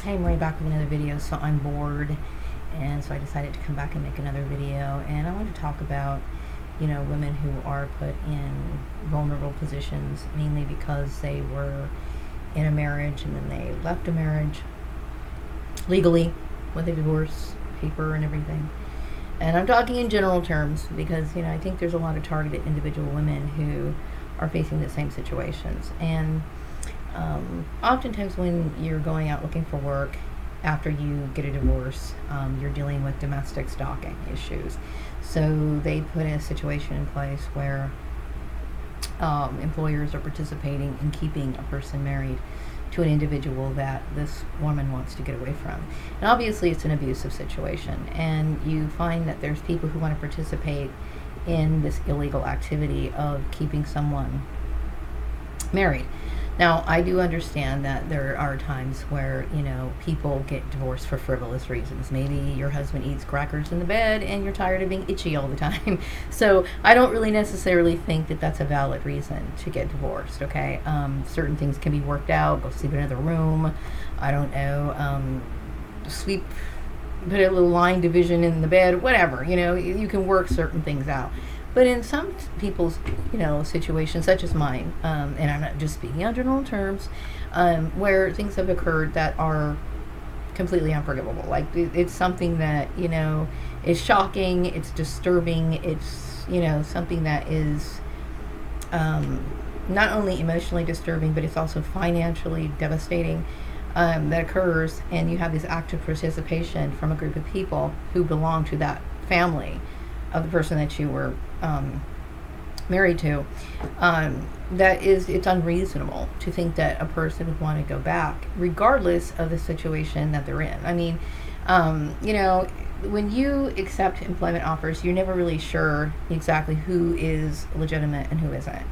Hey, I'm right back with another video. So I'm bored, and so I decided to come back and make another video. And I want to talk about, women who are put in vulnerable positions, mainly because they were in a marriage and then they left a marriage legally with a divorce paper and everything. And I'm talking in general terms because, I think there's a lot of targeted individual women who are facing the same situations. And oftentimes, when you're going out looking for work after you get a divorce, you're dealing with domestic stalking issues. So they put a situation in place where employers are participating in keeping a person married to an individual that this woman wants to get away from. And obviously, it's an abusive situation. And you find that there's people who want to participate in this illegal activity of keeping someone married. Now, I do understand that there are times where, people get divorced for frivolous reasons. Maybe your husband eats crackers in the bed and you're tired of being itchy all the time. So I don't really necessarily think that that's a valid reason to get divorced, okay? Certain things can be worked out. Go sleep in another room. I don't know. Sleep, put a little line division in the bed, whatever. You can work certain things out. But in some people's, situations, such as mine, and I'm not just speaking on general terms, where things have occurred that are completely unforgivable. Like, it's something that, is shocking, it's disturbing, it's, something that is not only emotionally disturbing, but it's also financially devastating. That occurs, and you have this active participation from a group of people who belong to that family of the person that you were married to. It's unreasonable to think that a person would want to go back regardless of the situation that they're in. I mean, when you accept employment offers, you're never really sure exactly who is legitimate and who isn't.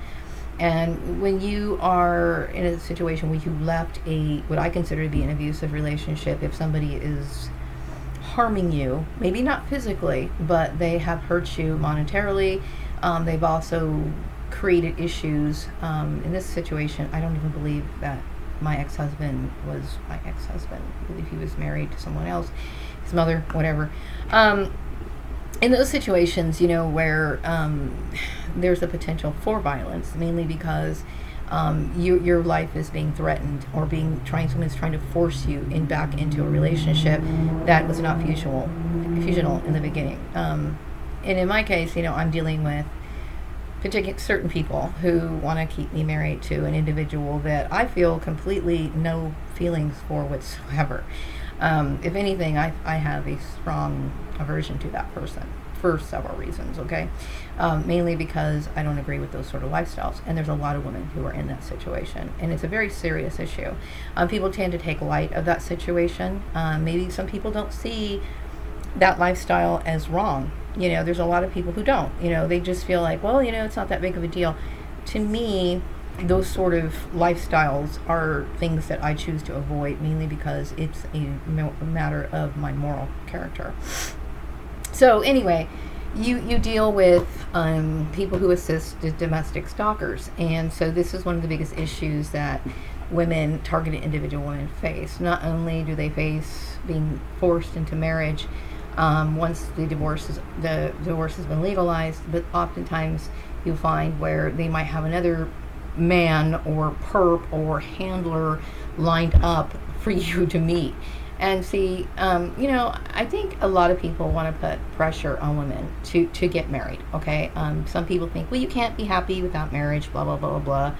And when you are in a situation where you left what I consider to be an abusive relationship, if somebody is harming you, maybe not physically, but they have hurt you monetarily. They've also created issues. In this situation, I don't even believe that my ex-husband was my ex-husband. I believe he was married to someone else, his mother, whatever. In those situations, where there's a potential for violence, mainly because your life is being threatened, or someone's trying to force you back into a relationship that was not fusional in the beginning. And in my case, I'm dealing with certain people who want to keep me married to an individual that I feel completely no feelings for whatsoever. If anything, I have a strong aversion to that person for several reasons, okay? Mainly because I don't agree with those sort of lifestyles. And there's a lot of women who are in that situation. And it's a very serious issue. People tend to take light of that situation. Maybe some people don't see that lifestyle as wrong. There's a lot of people who don't. They just feel like, well, it's not that big of a deal. To me, those sort of lifestyles are things that I choose to avoid, mainly because it's a matter of my moral character. So anyway, you deal with people who assist domestic stalkers, and so this is one of the biggest issues that targeted individual women face. Not only do they face being forced into marriage once the divorce has been legalized, but oftentimes you find where they might have another man or perp or handler lined up for you to meet. And see, I think a lot of people want to put pressure on women to get married, okay? Some people think, well, you can't be happy without marriage, blah, blah, blah, blah,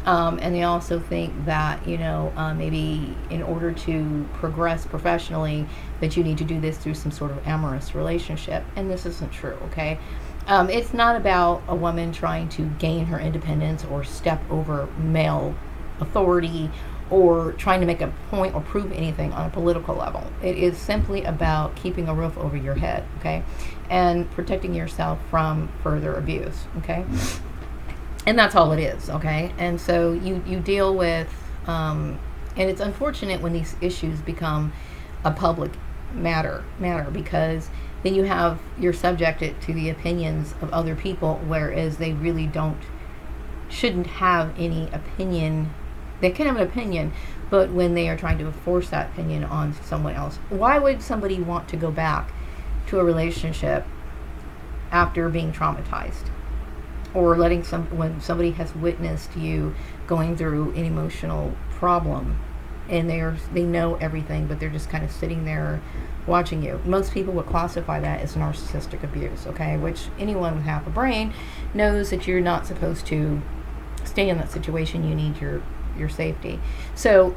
blah. And they also think that, maybe in order to progress professionally, that you need to do this through some sort of amorous relationship. And this isn't true, okay? It's not about a woman trying to gain her independence or step over male authority or trying to make a point or prove anything on a political level. It is simply about keeping a roof over your head, okay? And protecting yourself from further abuse, okay? And that's all it is, okay? And so you deal with, and it's unfortunate when these issues become a public matter, because then you're subjected to the opinions of other people, whereas they really shouldn't have any opinion They can have an opinion, but when they are trying to force that opinion on someone else, why would somebody want to go back to a relationship after being traumatized, or when somebody has witnessed you going through an emotional problem, and they know everything, but they're just kind of sitting there watching you? Most people would classify that as narcissistic abuse, okay? Which anyone with half a brain knows that you're not supposed to stay in that situation. You need your safety. So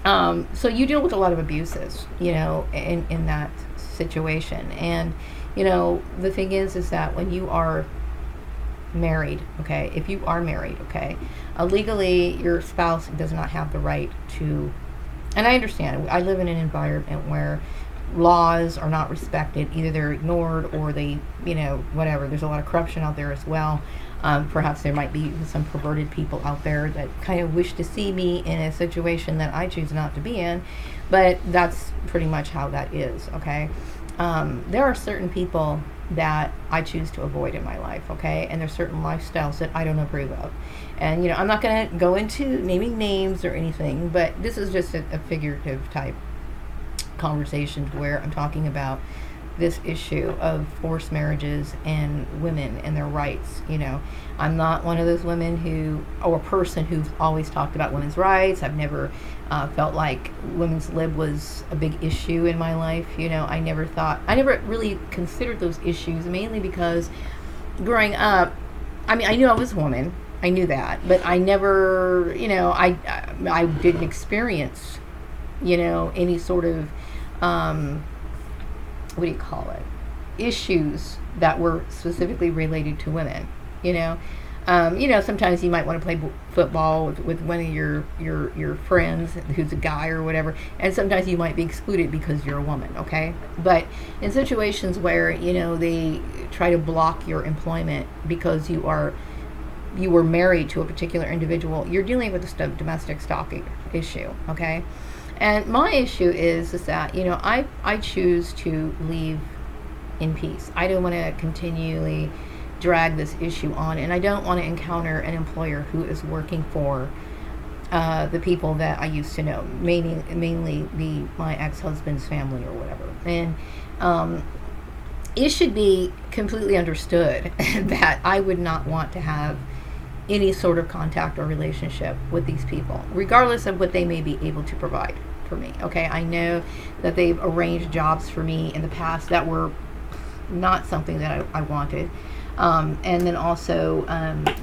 so you deal with a lot of abuses, in that situation. And the thing is that when you are married, okay, if you are married, okay, legally your spouse does not have the right to, and I understand, I live in an environment where laws are not respected. Either they're ignored or they, whatever. There's a lot of corruption out there as well. Perhaps there might be some perverted people out there that kind of wish to see me in a situation that I choose not to be in, but that's pretty much how that is, okay? There are certain people that I choose to avoid in my life, okay? And there's certain lifestyles that I don't approve of. And, I'm not going to go into naming names or anything, but this is just a figurative type conversation where I'm talking about this issue of forced marriages and women and their rights. I'm not one of those women or a person who's always talked about women's rights. I've never felt like women's lib was a big issue in my life. I never really considered those issues, mainly because growing up, I knew I was a woman. I knew that, but I never, I didn't experience, any sort of, issues that were specifically related to women. Sometimes you might want to play football with one of your friends who's a guy or whatever, and sometimes you might be excluded because you're a woman, okay? But in situations where, they try to block your employment because you were married to a particular individual, you're dealing with a domestic stalking issue, okay? And my issue is that, I choose to leave in peace. I don't want to continually drag this issue on, and I don't want to encounter an employer who is working for the people that I used to know, mainly my ex-husband's family or whatever. And it should be completely understood that I would not want to have any sort of contact or relationship with these people, regardless of what they may be able to provide for me. Okay, I know that they've arranged jobs for me in the past that were not something that I wanted. And then also,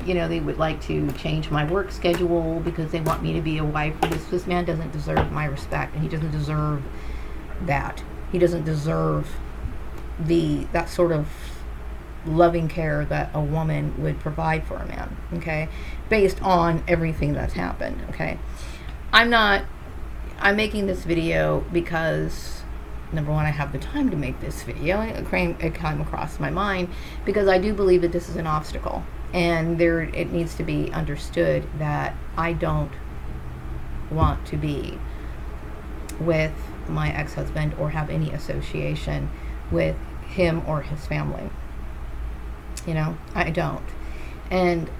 they would like to change my work schedule because they want me to be a wife. This man doesn't deserve my respect, and he doesn't deserve that. He doesn't deserve that sort of loving care that a woman would provide for a man, okay, based on everything that's happened, okay. I'm making this video because, number one, I have the time to make this video. It came across my mind because I do believe that this is an obstacle, and it needs to be understood that I don't want to be with my ex-husband or have any association with him or his family. I don't. And,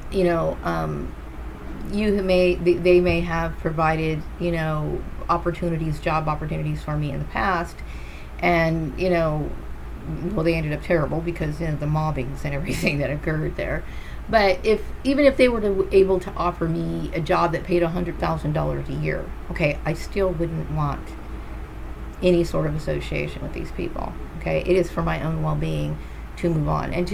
they may have provided, job opportunities for me in the past. And, they ended up terrible because, the mobbings and everything that occurred there. But even if they were able to offer me a job that paid $100,000 a year, okay, I still wouldn't want any sort of association with these people. Okay, it is for my own well-being to move on. And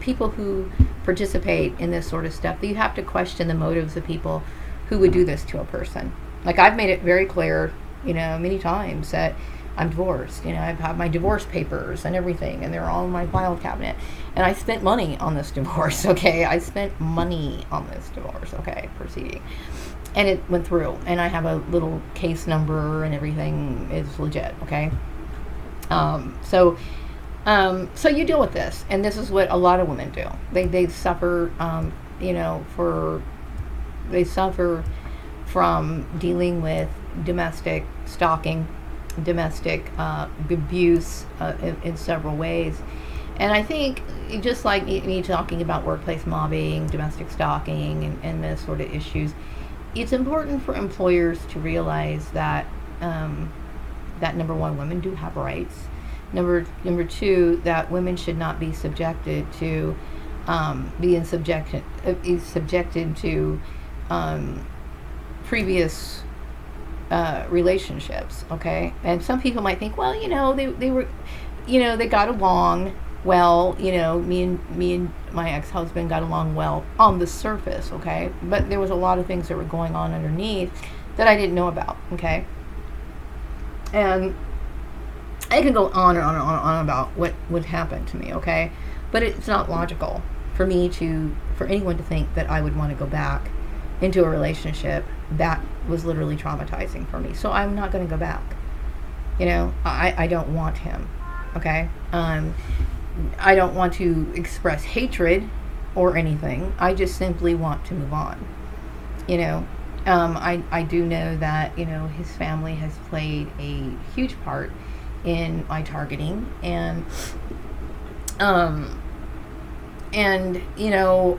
people who participate in this sort of stuff, you have to question the motives of people who would do this to a person. Like, I've made it very clear, many times that I'm divorced. I've had my divorce papers and everything, and they're all in my file cabinet. And I spent money on this divorce, okay? I spent money on this divorce, okay, proceeding. And it went through, and I have a little case number, and everything is legit, okay? So you deal with this, and this is what a lot of women do. They suffer, they suffer from dealing with domestic stalking, domestic abuse in several ways. And I think, just like me talking about workplace mobbing, domestic stalking, and those sort of issues, it's important for employers to realize that that number one, women do have rights. Number two, that women should not be subjected to subjected to previous relationships. Okay, and some people might think, well, they were, they got along well. Me and my ex-husband got along well on the surface. Okay, but there was a lot of things that were going on underneath that I didn't know about. Okay, and I can go on and on and on and on about what would happen to me. Okay, but it's not logical for anyone to think that I would want to go back into a relationship that was literally traumatizing for me. So I'm not going to go back. I don't want him. Okay. I don't want to express hatred or anything. I just simply want to move on. I do know that, his family has played a huge part in my targeting, and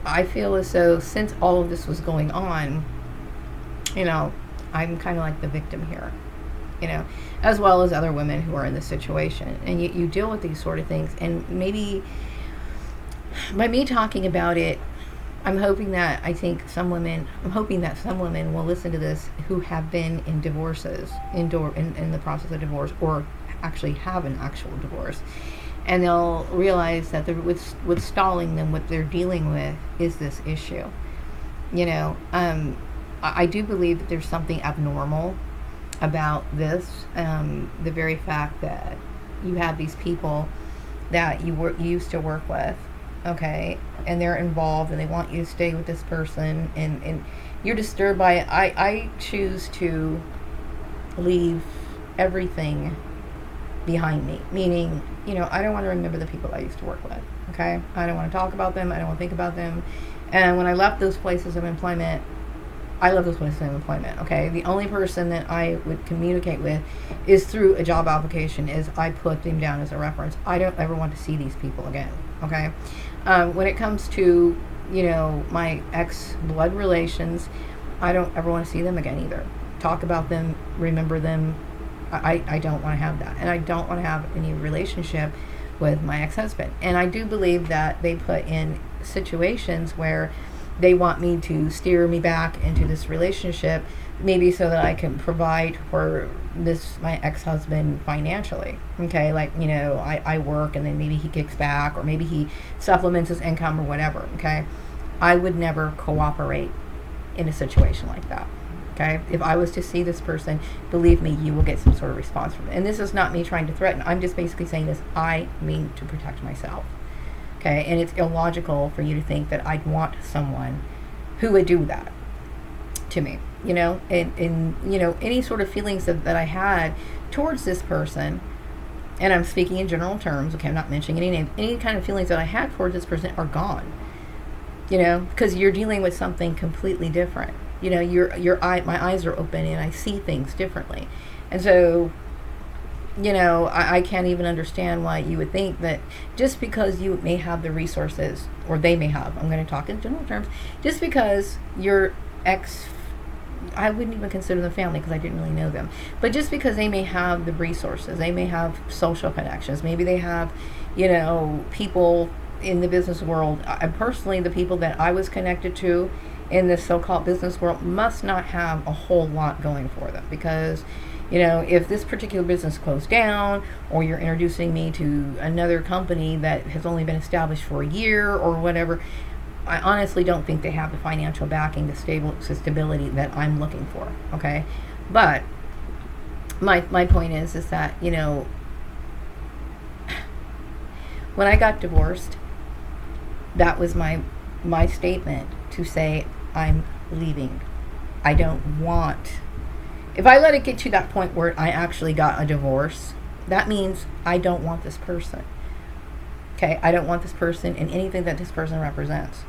I feel as though since all of this was going on, I'm kind of like the victim here, as well as other women who are in this situation. And you deal with these sort of things, and maybe by me talking about it, I'm hoping that some women will listen to this who have been in divorces, in the process of divorce, or actually have an actual divorce. And they'll realize that what's stalling them, what they're dealing with, is this issue. I do believe that there's something abnormal about this. The very fact that you have these people that you used to work with, okay, and they're involved and they want you to stay with this person, and you're disturbed by it. I choose to leave everything behind me, meaning, I don't want to remember the people I used to work with. Okay, I don't want to talk about them. I don't want to think about them. And when I left those places of employment, okay, the only person that I would communicate with is through a job application, is I put them down as a reference. I don't ever want to see these people again. Okay, when it comes to my ex-blood relations, I don't ever want to see them again either. Talk about them, remember them. I don't want to have that. And I don't want to have any relationship with my ex-husband. And I do believe that they put in situations where they want me to steer me back into this relationship, maybe so that I can provide for my ex-husband financially. Okay, like, I work and then maybe he kicks back, or maybe he supplements his income or whatever. Okay, I would never cooperate in a situation like that. Okay, if I was to see this person, believe me, you will get some sort of response from it. And this is not me trying to threaten. I'm just basically saying this. I mean to protect myself. Okay, and it's illogical for you to think that I'd want someone who would do that to me. And any sort of feelings that I had towards this person, and I'm speaking in general terms. Okay, I'm not mentioning any names. Any kind of feelings that I had towards this person are gone. Because you're dealing with something completely different. My eyes are open and I see things differently. And so, I can't even understand why you would think that just because you may have the resources, or they may have, I'm going to talk in general terms, just because your I wouldn't even consider them family because I didn't really know them, but just because they may have the resources, they may have social connections, maybe they have, people in the business world. Personally, the people that I was connected to in this so-called business world must not have a whole lot going for them, because if this particular business closed down, or you're introducing me to another company that has only been established for a year or whatever, I honestly don't think they have the financial backing, the stability that I'm looking for. Okay, but my point is that when I got divorced, that was my statement to say, I'm leaving. I don't want. If I let it get to that point where I actually got a divorce, that means I don't want this person. Okay, I don't want this person and anything that this person represents.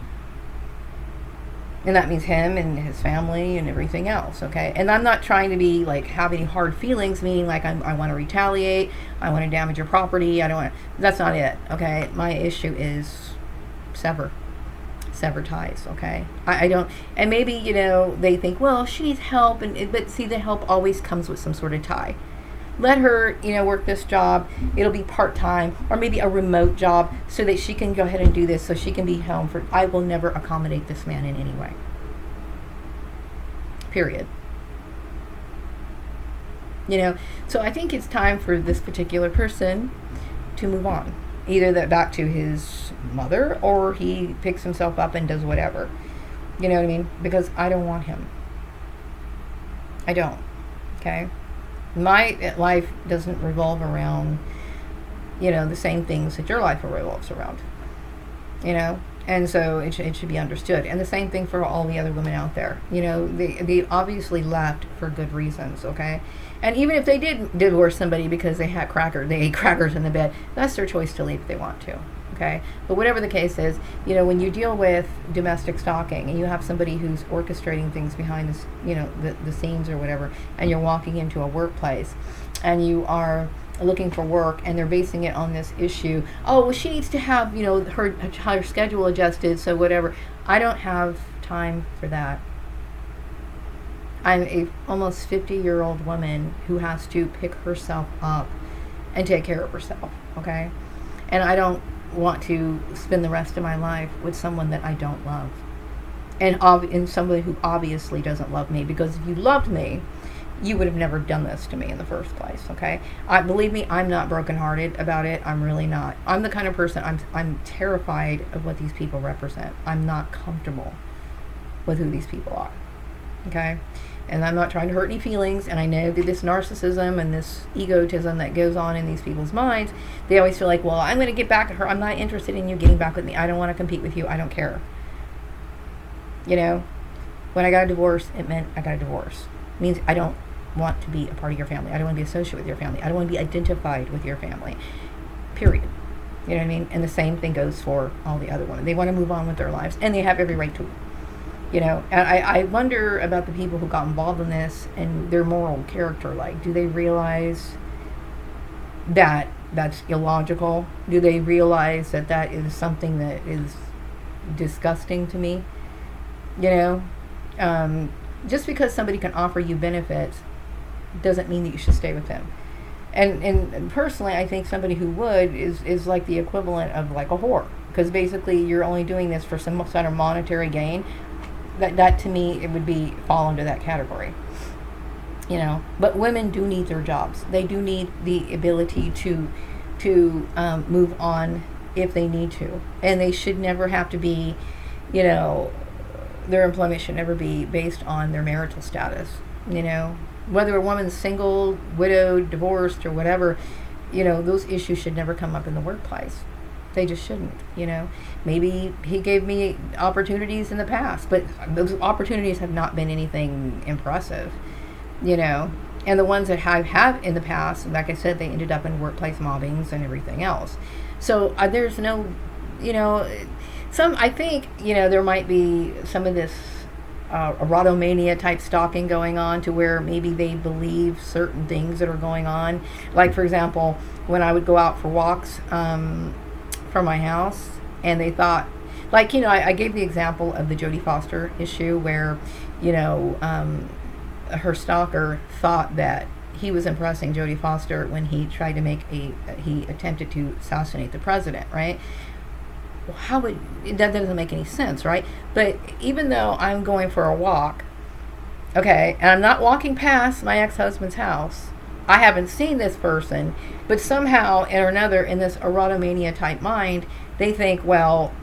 And that means him and his family and everything else, okay? And I'm not trying to be like, have any hard feelings, meaning like I want to retaliate, I want to damage your property, that's not it, okay? My issue is sever sever ties, okay? I don't, and maybe, they think, well, she needs help, but see, the help always comes with some sort of tie. Let her, work this job. It'll be part-time or maybe a remote job so that she can go ahead and do this so she can be home for, I will never accommodate this man in any way. Period. So I think it's time for this particular person to move on. Either that back to his mother or he picks himself up and does whatever. You know what I mean? Because I don't want him. I don't. Okay? My life doesn't revolve around, the same things that your life revolves around. And so it should be understood. And the same thing for all the other women out there. They obviously left for good reasons, okay? And even if they did divorce somebody because they ate crackers in the bed, that's their choice to leave if they want to, okay? But whatever the case is, when you deal with domestic stalking and you have somebody who's orchestrating things behind this, the scenes or whatever, and you're walking into a workplace and you are looking for work and they're basing it on this issue, oh, well, she needs to have, her schedule adjusted, so whatever. I don't have time for that. I'm a almost 50-year-old woman who has to pick herself up and take care of herself, okay? And I don't want to spend the rest of my life with someone that I don't love. And somebody who obviously doesn't love me, because if you loved me, you would have never done this to me in the first place, okay? Believe me, I'm not brokenhearted about it. I'm really not. I'm the kind of person, I'm terrified of what these people represent. I'm not comfortable with who these people are, okay? And I'm not trying to hurt any feelings, and I know that this narcissism and this egotism that goes on in these people's minds, they always feel like, well, I'm going to get back at her. I'm not interested in you getting back with me. I don't want to compete with you. I don't care. When I got a divorce, it meant I got a divorce. It means I don't want to be a part of your family. I don't want to be associated with your family. I don't want to be identified with your family. Period. You know what I mean? And the same thing goes for all the other women. They want to move on with their lives, and they have every right to. And I wonder about the people who got involved in this and their moral character. Like, do they realize that that's illogical? Do they realize that that is something that is disgusting to me? Just because somebody can offer you benefits doesn't mean that you should stay with them. And personally, I think somebody who would is like the equivalent of like a whore, because basically you're only doing this for some sort of monetary gain. That to me, it would fall under that category. But women do need their jobs. They do need the ability to move on if they need to, and they should never have to be, their employment should never be based on their marital status. Whether a woman's single, widowed, divorced, or whatever, those issues should never come up in the workplace. They just shouldn't. Maybe he gave me opportunities in the past, but those opportunities have not been anything impressive. And the ones that I have in the past, like I said, they ended up in workplace mobbings and everything else. So there's no, I think, there might be some of this erotomania type stalking going on, to where maybe they believe certain things that are going on. Like, for example, when I would go out for walks from my house, and they thought, like, I gave the example of the Jodie Foster issue where, her stalker thought that he was impressing Jodie Foster when he tried to he attempted to assassinate the president, right? Well, that doesn't make any sense, right? But even though I'm going for a walk, okay, and I'm not walking past my ex-husband's house, I haven't seen this person, but somehow or another in this erotomania type mind, they think, well,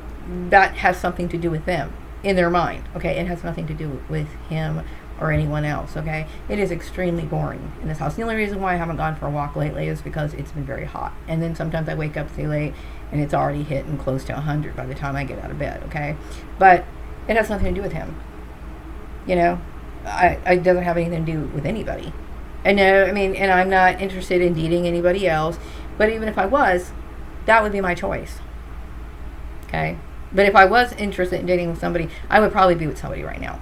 that has something to do with them in their mind, okay? It has nothing to do with him or anyone else, okay? It is extremely boring in this house. The only reason why I haven't gone for a walk lately is because it's been very hot. And then sometimes I wake up too late and it's already hitting close to 100 by the time I get out of bed, okay? But it has nothing to do with him. It doesn't have anything to do with anybody. And and I'm not interested in dating anybody else. But even if I was, that would be my choice. Okay? But if I was interested in dating with somebody, I would probably be with somebody right now.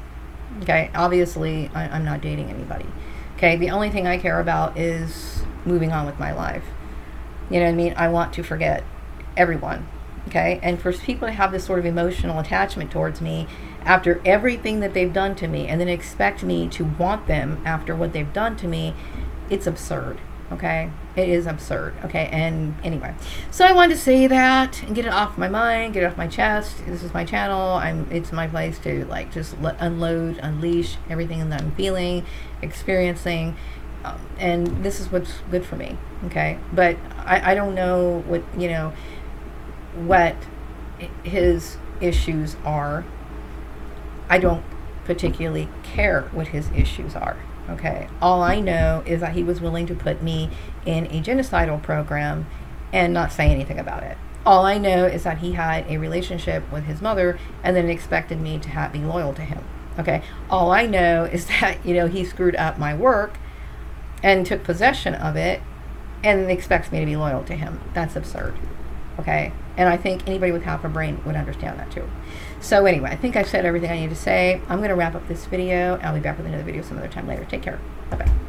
Okay? Obviously, I'm not dating anybody. Okay? The only thing I care about is moving on with my life. I want to forget everyone Okay, and for people to have this sort of emotional attachment towards me after everything that they've done to me, and then expect me to want them after what they've done to me, it's absurd. Okay, it is absurd. Okay, and anyway, so I wanted to say that and get it off my mind, get it off my chest. This is my channel. It's my place to like just unload, unleash everything that I'm feeling, experiencing, and this is what's good for me. Okay, but I don't know what his issues are. I don't particularly care what his issues are. Okay, all I know is that he was willing to put me in a genocidal program and not say anything about it. All I know is that he had a relationship with his mother and then expected me to be loyal to him. Okay, all I know is that he screwed up my work and took possession of it and expects me to be loyal to him. That's absurd. Okay, and I think anybody with half a brain would understand that too. So anyway, I think I've said everything I need to say. I'm going to wrap up this video. I'll be back with another video some other time later. Take care. Bye-bye.